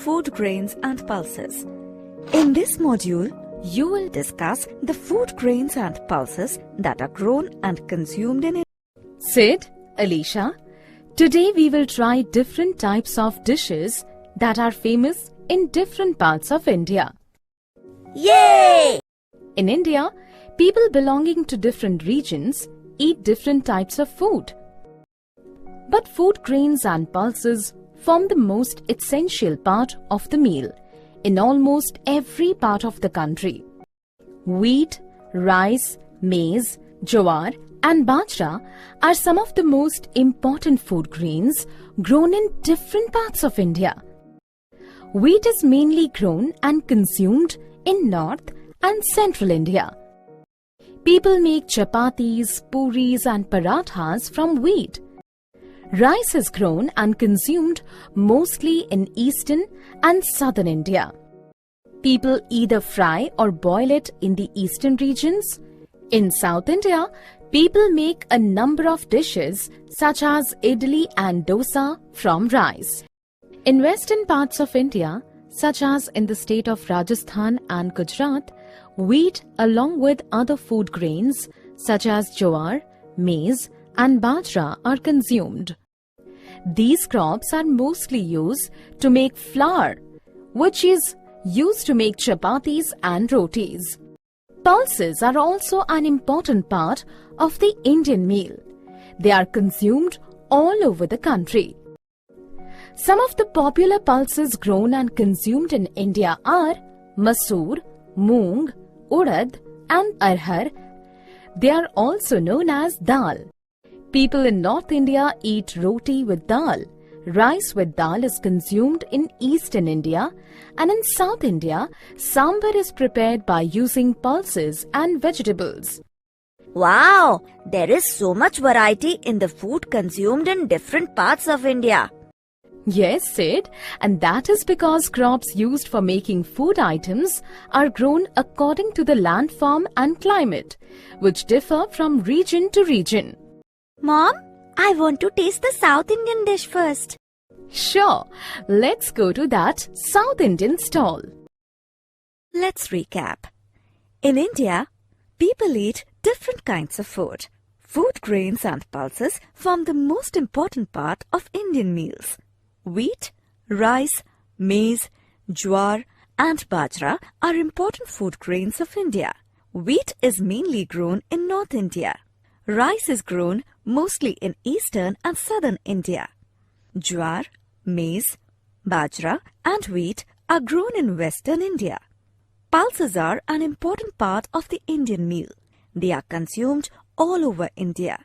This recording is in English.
food grains and pulses. In this module, you will discuss the food grains and pulses that are grown and consumed in India. Sid, Alicia, today we will try different types of dishes that are famous in different parts of India. Yay! In India, people belonging to different regions eat different types of food. But food grains and pulses form the most essential part of the meal in almost every part of the country. Wheat, rice, maize, jowar and bajra are some of the most important food grains grown in different parts of India. Wheat is mainly grown and consumed in North and Central India. People make chapatis, puris and parathas from wheat. Rice is grown and consumed mostly in Eastern and Southern India. People either fry or boil it in the Eastern regions. In South India, people make a number of dishes such as idli and dosa from rice. In western parts of India, such as in the state of Rajasthan and Gujarat, wheat along with other food grains such as jowar, maize and bajra are consumed. These crops are mostly used to make flour, which is used to make chapatis and rotis. Pulses are also an important part of the Indian meal. They are consumed all over the country. Some of the popular pulses grown and consumed in India are masoor, moong, urad and arhar. They are also known as dal. People in North India eat roti with dal. Rice with dal is consumed in Eastern India, and in South India, sambar is prepared by using pulses and vegetables. Wow! There is so much variety in the food consumed in different parts of India. Yes, Sid, and that is because crops used for making food items are grown according to the landform and climate, which differ from region to region. Mom, I want to taste the South Indian dish first. Sure, let's go to that South Indian stall. Let's recap. In India, people eat different kinds of food. Food grains and pulses form the most important part of Indian meals. Wheat, rice, maize, jowar and bajra are important food grains of India. Wheat is mainly grown in North India. Rice is grown mostly in Eastern and Southern India. Jowar, maize, bajra and wheat are grown in Western India. Pulses are an important part of the Indian meal. They are consumed all over India.